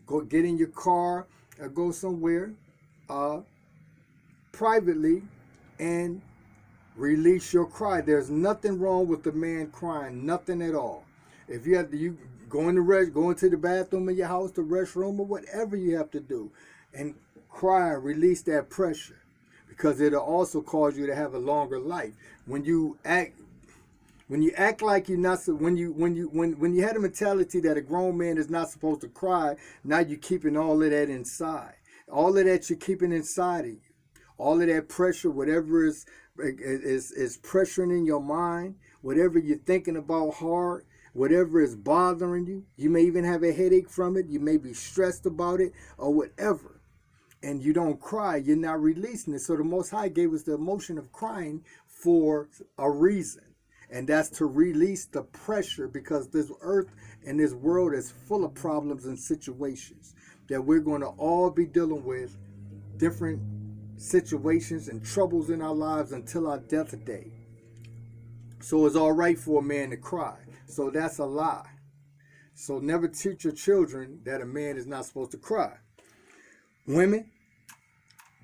Go get in your car or go somewhere privately and release your cry. There's nothing wrong with the man crying, nothing at all. If you have to, you go into the bathroom in your house, the restroom, or whatever you have to do, and cry and release that pressure, because it'll also cause you to have a longer life. When you act like you're not, when you had a mentality that a grown man is not supposed to cry, now you're keeping all of that inside. All of that you're keeping inside of you. All of that pressure, whatever is pressuring in your mind, whatever you're thinking about hard, whatever is bothering you. You may even have a headache from it. You may be stressed about it or whatever. And you don't cry, you're not releasing it. So the Most High gave us the emotion of crying for a reason. And that's to release the pressure, because this earth and this world is full of problems and situations that we're going to all be dealing with, different situations and troubles in our lives until our death day. So it's all right for a man to cry. So that's a lie. So never teach your children that a man is not supposed to cry. Women,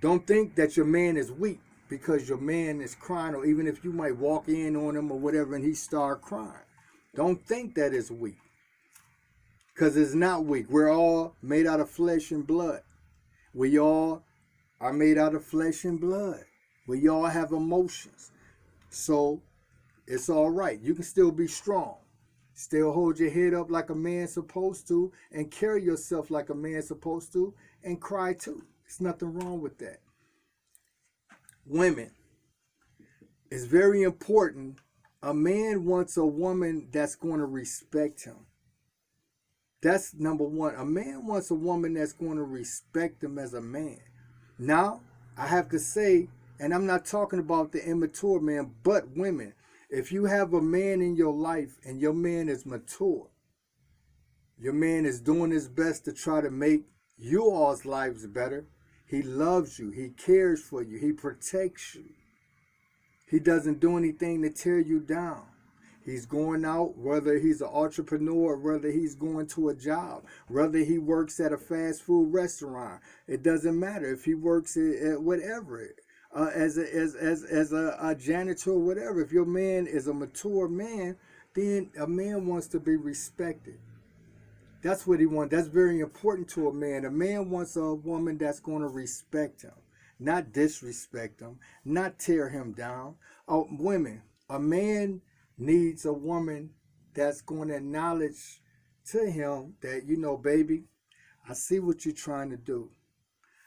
don't think that your man is weak because your man is crying, or even if you might walk in on him or whatever and he start crying. Don't think that it's weak, because it's not weak. We're all made out of flesh and blood. We all are made out of flesh and blood. We all have emotions. So it's all right. You can still be strong. Still hold your head up like a man's supposed to, and carry yourself like a man's supposed to, and cry too. There's nothing wrong with that. Women, it's very important. A man wants a woman that's going to respect him. That's number one. A man wants a woman that's going to respect him as a man. Now, I have to say, and I'm not talking about the immature man, but women, if you have a man in your life and your man is mature, your man is doing his best to try to make you all's lives better. He loves you. He cares for you. He protects you. He doesn't do anything to tear you down. He's going out, whether he's an entrepreneur, whether he's going to a job, whether he works at a fast food restaurant. It doesn't matter if he works at whatever, as a janitor or whatever. If your man is a mature man, then a man wants to be respected. That's what he wants. That's very important to a man. A man wants a woman that's going to respect him, not disrespect him, not tear him down. Women, a man needs a woman that's going to acknowledge to him that, baby, I see what you're trying to do.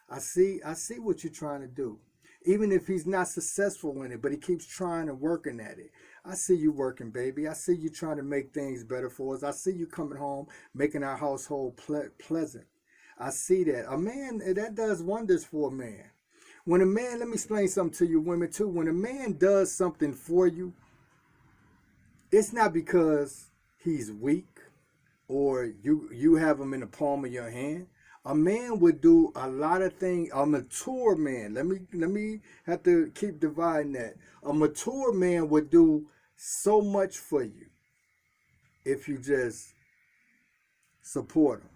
I see what you're trying to do. Even if he's not successful in it, but he keeps trying and working at it. I see you working, baby. I see you trying to make things better for us. I see you coming home, making our household pleasant. I see that. A man, that does wonders for a man. When a man, let me explain something to you women too. When a man does something for you, it's not because he's weak or you have him in the palm of your hand. A man would do a lot of things. A mature man, let me have to keep dividing that. A mature man would do so much for you if you just support him.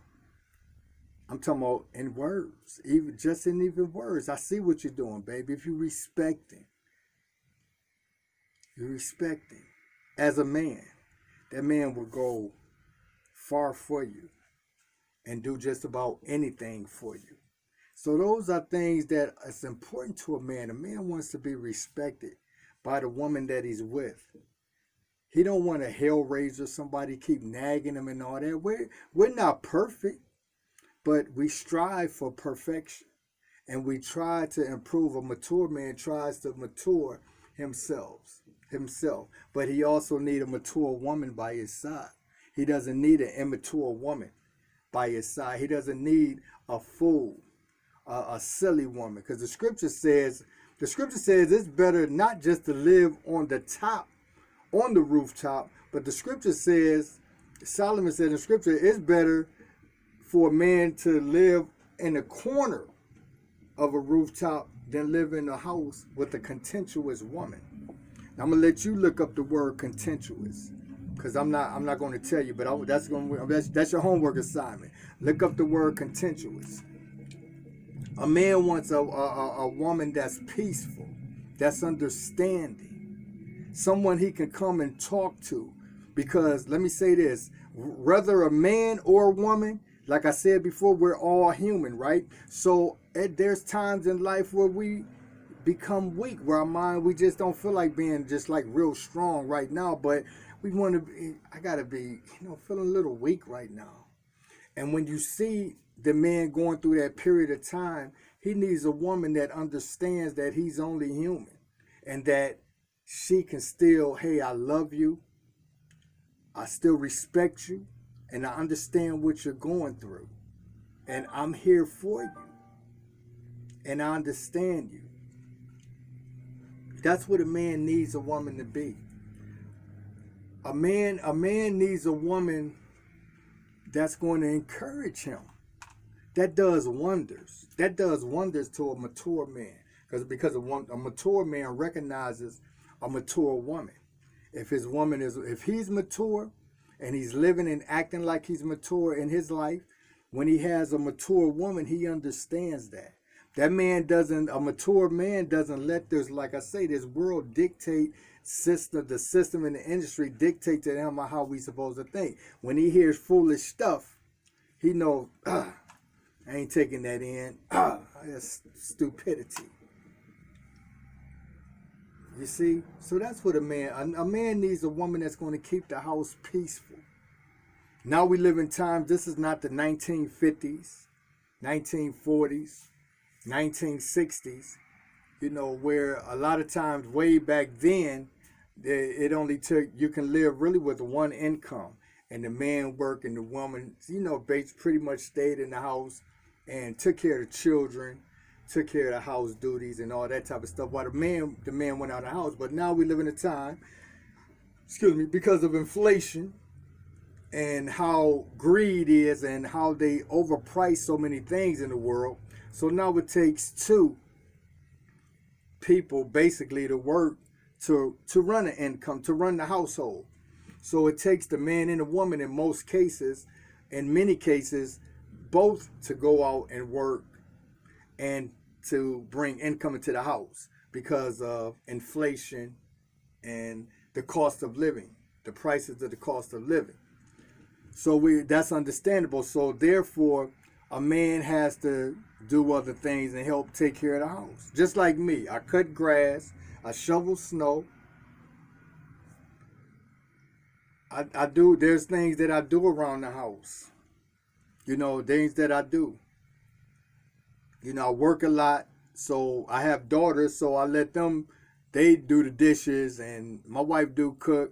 I'm talking about in words, even words. I see what you're doing, baby. If you respect him, as a man, that man will go far for you and do just about anything for you. So those are things that is important to a man. A man wants to be respected by the woman that he's with. He don't want a hellraiser, somebody keep nagging him and all that. We're not perfect, but we strive for perfection. And we try to improve. A mature man tries to mature himself. But he also needs a mature woman by his side. He doesn't need an immature woman by his side. He doesn't need a fool, a silly woman. Because the scripture says it's better not just to live on the rooftop, but the scripture says, Solomon said in scripture, it's better for a man to live in a corner of a rooftop than live in a house with a contentious woman. Now, I'm going to let you look up the word contentious. because I'm not going to tell you, but that's your homework assignment. Look up the word contentious. A man wants a woman that's peaceful, that's understanding, someone he can come and talk to. Because let me say this, whether a man or a woman, like I said before, we're all human, right? So there's times in life where we become weak, where our mind, we just don't feel like being just like real strong right now, but we want to be, I gotta be, feeling a little weak right now. And when you see the man going through that period of time, he needs a woman that understands that he's only human, and that she can still, hey, I love you, I still respect you, and I understand what you're going through, and I'm here for you, and I understand you. That's what a man needs a woman to be. A man needs a woman that's going to encourage him. That does wonders. That does wonders to a mature man. Because a mature man recognizes a mature woman. If he's mature and he's living and acting like he's mature in his life, when he has a mature woman, he understands that. A mature man doesn't let this, like I say, this world dictate the system in the industry dictate to him how we supposed to think. When he hears foolish stuff, he knows, I ain't taking that in. That's stupidity. You see? So that's what a man needs a woman that's going to keep the house peaceful. Now we live in times, this is not the 1950s, 1940s, 1960s, where a lot of times way back then, it only took, you can live really with one income, and the man worked and the woman, pretty much stayed in the house and took care of the children, took care of the house duties and all that type of stuff, while the man went out of the house. But now we live in a time, because of inflation and how greed is and how they overprice so many things in the world. So now it takes two people basically to work to run an income, to run the household. So it takes the man and the woman in most cases, in many cases, both to go out and work and to bring income into the house because of inflation and the cost of living, the prices of the cost of living. So that's understandable. So therefore, a man has to do other things and help take care of the house. Just like me, I cut grass, I shovel snow. There's things that I do around the house. Things that I do. I work a lot, so I have daughters, so I let them, they do the dishes, and my wife do cook,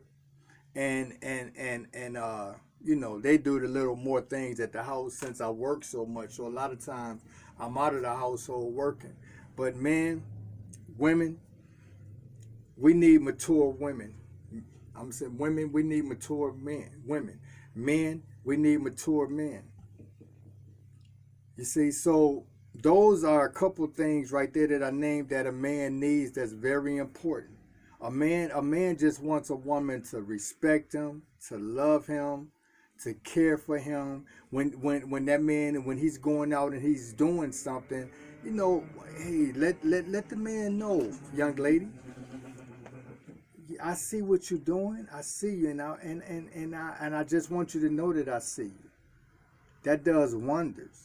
and they do the little more things at the house since I work so much. So a lot of times I'm out of the household working. But men, women, we need mature women. I'm saying women, we need mature men. Men, we need mature men. You see, so those are a couple things right there that I named that a man needs that's very important. A man just wants a woman to respect him, to love him, to care for him. When that man, when he's going out and he's doing something, hey, let the man know, young lady, I see what you're doing. I see you, and I just want you to know that I see you. That does wonders.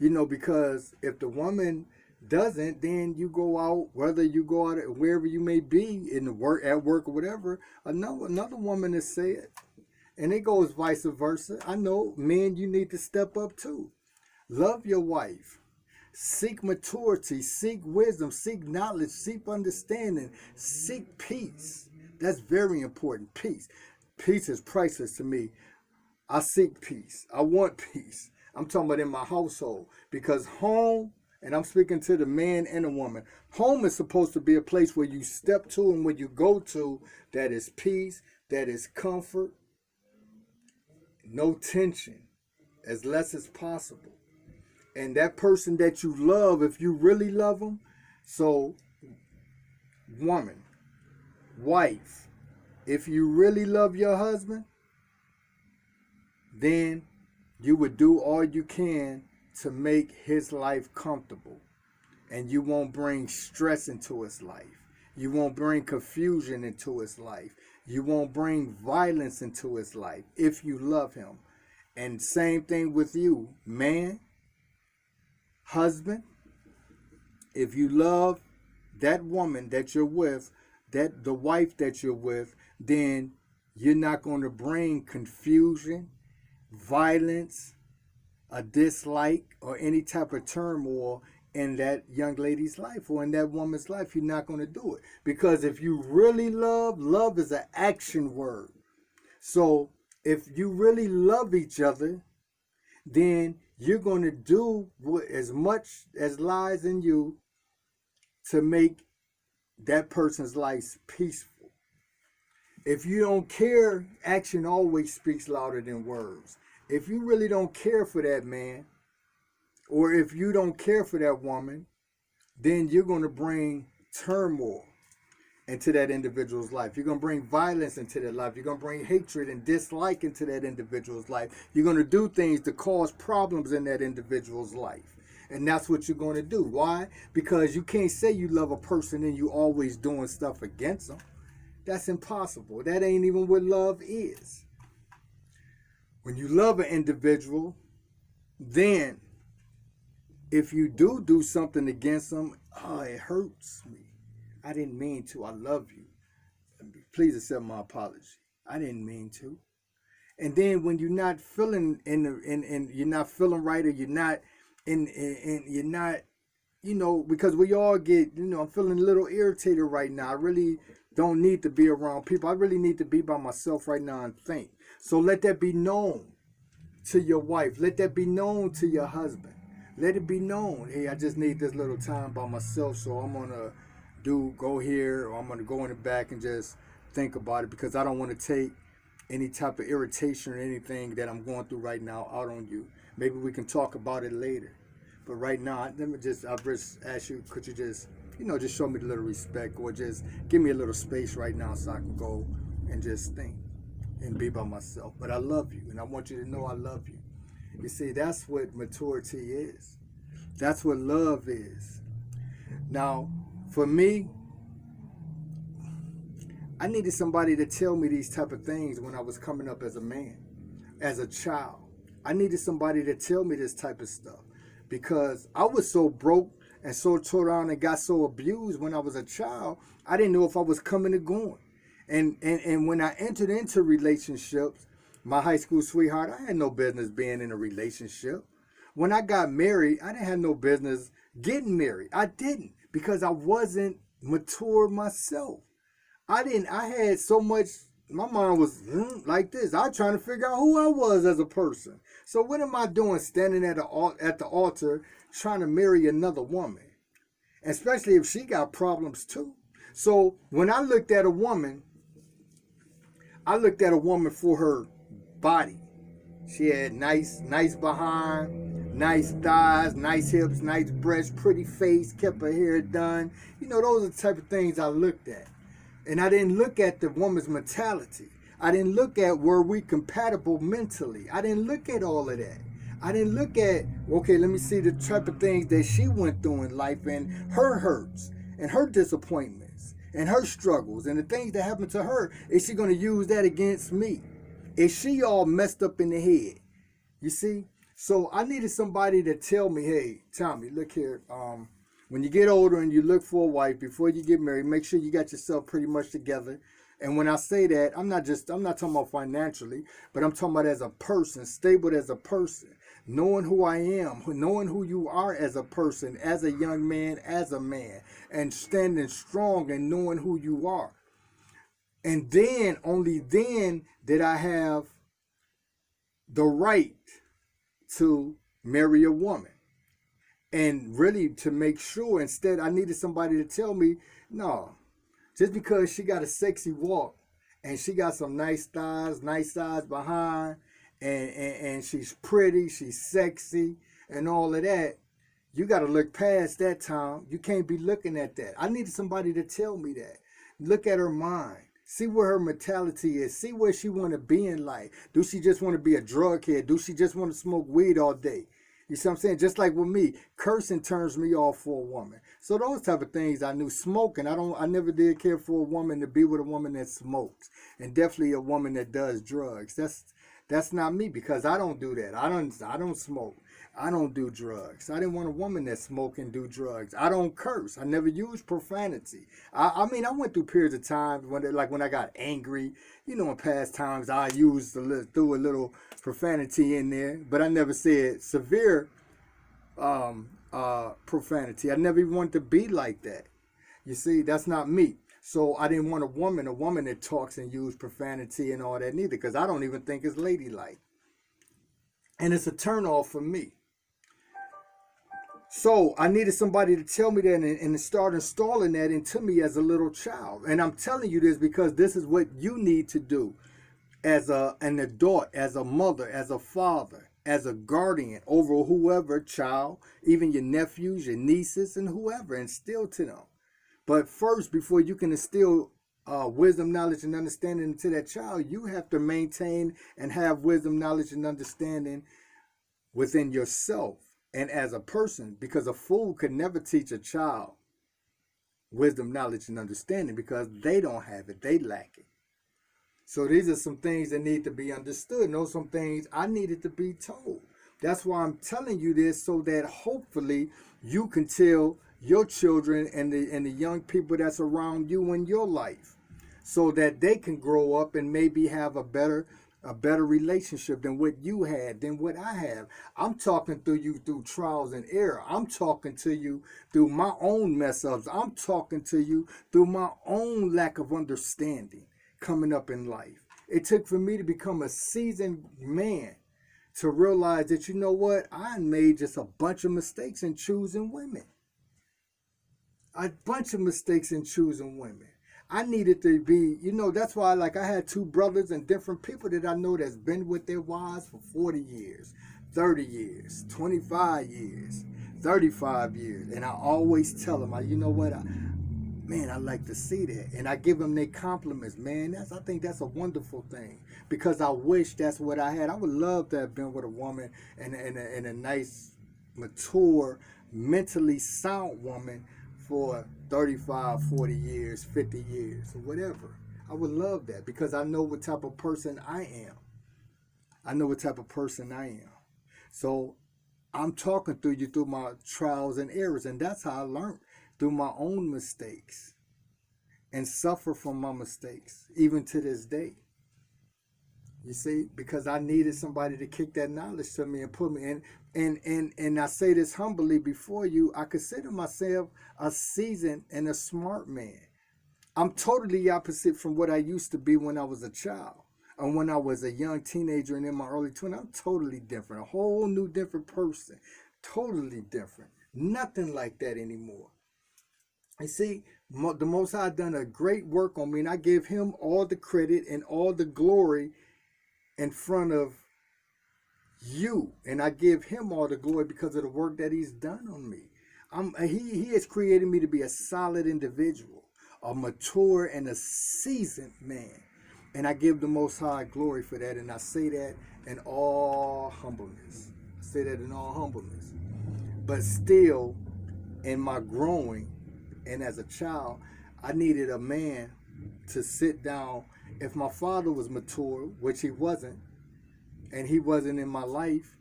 Because if the woman doesn't, then you go out, whether you go out wherever you may be at work or whatever, another woman is said. And it goes vice versa. I know, men, you need to step up too. Love your wife. Seek maturity, seek wisdom, seek knowledge, seek understanding, seek peace. That's very important. Peace. Peace is priceless to me. I seek peace. I want peace. I'm talking about in my household, because home, and I'm speaking to the man and the woman, home is supposed to be a place where you step to and where you go to that is peace, that is comfort, no tension, as less as possible. And that person that you love, if you really love them, so woman, wife, If you really love your husband, then you would do all you can to make his life comfortable. And you won't bring stress into his life. You won't bring confusion into his life. You won't bring violence into his life if you love him. And same thing with you, man, husband. If you love that woman that you're with, that the wife that you're with, then you're not going to bring confusion, violence, a dislike, or any type of turmoil in that young lady's life or in that woman's life. You're not going to do it. Because if you really love is an action word. So if you really love each other, then you're going to do as much as lies in you to make that person's life peaceful. If you don't care, action always speaks louder than words. If you really don't care for that man, or if you don't care for that woman, then you're going to bring turmoil into that individual's life. You're going to bring violence into their life. You're going to bring hatred and dislike into that individual's life. You're going to do things to cause problems in that individual's life. And that's what you're going to do. Why? Because you can't say you love a person and you always doing stuff against them. That's impossible. That ain't even what love is. When you love an individual, then if you do something against them, oh, it hurts me. I didn't mean to. I love you. Please accept my apology. I didn't mean to. And then when you're not feeling you're not feeling right, or you're not you're not, because we all get, I'm feeling a little irritated right now. I really don't need to be around people. I really need to be by myself right now and think. So let that be known to your wife. Let that be known to your husband. Let it be known, hey, I just need this little time by myself, so I'm going to go here, or I'm going to go in the back and just think about it, because I don't want to take any type of irritation or anything that I'm going through right now out on you. Maybe we can talk about it later. But right now, I'll just ask you, could you just, just show me a little respect, or just give me a little space right now so I can go and just think and be by myself. But I love you, and I want you to know I love you. You see, that's what maturity is. That's what love is. Now, for me, I needed somebody to tell me these type of things when I was coming up as a man, as a child. I needed somebody to tell me this type of stuff, because I was so broke and so tore down and got so abused when I was a child. I didn't know if I was coming or going. And when I entered into relationships, my high school sweetheart, I had no business being in a relationship. When I got married, I didn't have no business getting married. I didn't, because I wasn't mature myself. I had so much, my mind was like this. I was trying to figure out who I was as a person. So what am I doing standing at the altar trying to marry another woman? Especially if she got problems too. So when I looked at a woman for her body. She had nice behind, nice thighs, nice hips, nice breasts, pretty face, kept her hair done. Those are the type of things I looked at. And I didn't look at the woman's mentality. I didn't look at, were we compatible mentally? I didn't look at all of that. I didn't look at, okay, let me see the type of things that she went through in life, and her hurts and her disappointments and her struggles and the things that happened to her. Is she going to use that against me? Is she all messed up in the head? You see? So I needed somebody to tell me, hey, Tommy, look here. When you get older and you look for a wife, before you get married, make sure you got yourself pretty much together. And when I say that, I'm not talking about financially, but I'm talking about as a person, stable as a person, knowing who I am, knowing who you are as a person, as a young man, as a man, and standing strong and knowing who you are. And then, only then, did I have the right to marry a woman. And really to make sure, instead, I needed somebody to tell me, no, just because she got a sexy walk and she got some nice thighs behind, and she's pretty, she's sexy, and all of that, you got to look past that, Tom. You can't be looking at that. I needed somebody to tell me that. Look at her mind. See where her mentality is. See where she want to be in life. Do she just want to be a drug head? Do she just want to smoke weed all day? You see what I'm saying? Just like with me, cursing turns me off for a woman. So those type of things I knew. Smoking, I never did care for a woman to be with a woman that smokes, and definitely a woman that does drugs. That's not me, because I don't do that. I don't smoke. I don't do drugs. I didn't want a woman that smoke and do drugs. I don't curse. I never use profanity. I mean, I went through periods of time when I got angry. You know, in past times I threw a little profanity in there, but I never said severe profanity. I never even wanted to be like that. You see, that's not me. So I didn't want a woman that talks and use profanity and all that neither, because I don't even think it's ladylike. And it's a turn off for me. So I needed somebody to tell me that and start installing that into me as a little child. And I'm telling you this because this is what you need to do as an adult, as a mother, as a father, as a guardian over whoever child, even your nephews, your nieces, and whoever, instill to them. But first, before you can instill wisdom, knowledge, and understanding into that child, you have to maintain and have wisdom, knowledge, and understanding within yourself and as a person, because a fool could never teach a child wisdom, knowledge, and understanding, because they don't have it, they lack it. So these are some things that need to be understood. And those some things I needed to be told. That's why I'm telling you this, so that hopefully you can tell your children and the young people that's around you in your life, so that they can grow up and maybe have a better relationship than what you had, than what I have. I'm talking to you through trials and error. I'm talking to you through my own mess ups. I'm talking to you through my own lack of understanding coming up in life. It took for me to become a seasoned man to realize that, you know what, I made just a bunch of mistakes in choosing women. A bunch of mistakes in choosing women. I needed to be, that's why I had two brothers and different people that I know that's been with their wives for 40 years, 30 years, 25 years, 35 years. And I always tell them, you know what, I like to see that. And I give them their compliments, man. I think that's a wonderful thing, because I wish that's what I had. I would love to have been with a woman and a nice, mature, mentally sound woman for 35, 40 years, 50 years, or whatever. I would love that, because I know what type of person I am. I know what type of person I am. So I'm talking through you through my trials and errors, and that's how I learned, through my own mistakes, and suffer from my mistakes, even to this day. You see, because I needed somebody to kick that knowledge to me and put me in. And I say this humbly before you, I consider myself a seasoned and a smart man. I'm totally opposite from what I used to be when I was a child, and when I was a young teenager and in my early 20s. I'm totally different, a whole new different person, totally different. Nothing like that anymore. You see, the Most High done a great work on me, and I give him all the credit and all the glory in front of you, and I give him all the glory because of the work that he's done on me. He has created me to be a solid individual, a mature and a seasoned man, and I give the Most High glory for that. And I say that in all humbleness. But still, in my growing and as a child, I needed a man to sit down. If my father was mature, which he wasn't, and he wasn't in my life,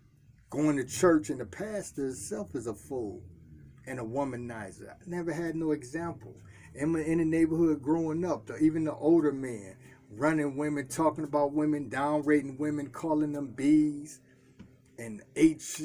going to church, and the pastor itself is a fool and a womanizer. I never had no example. In the neighborhood growing up, even the older men, running women, talking about women, downgrading women, calling them B's and H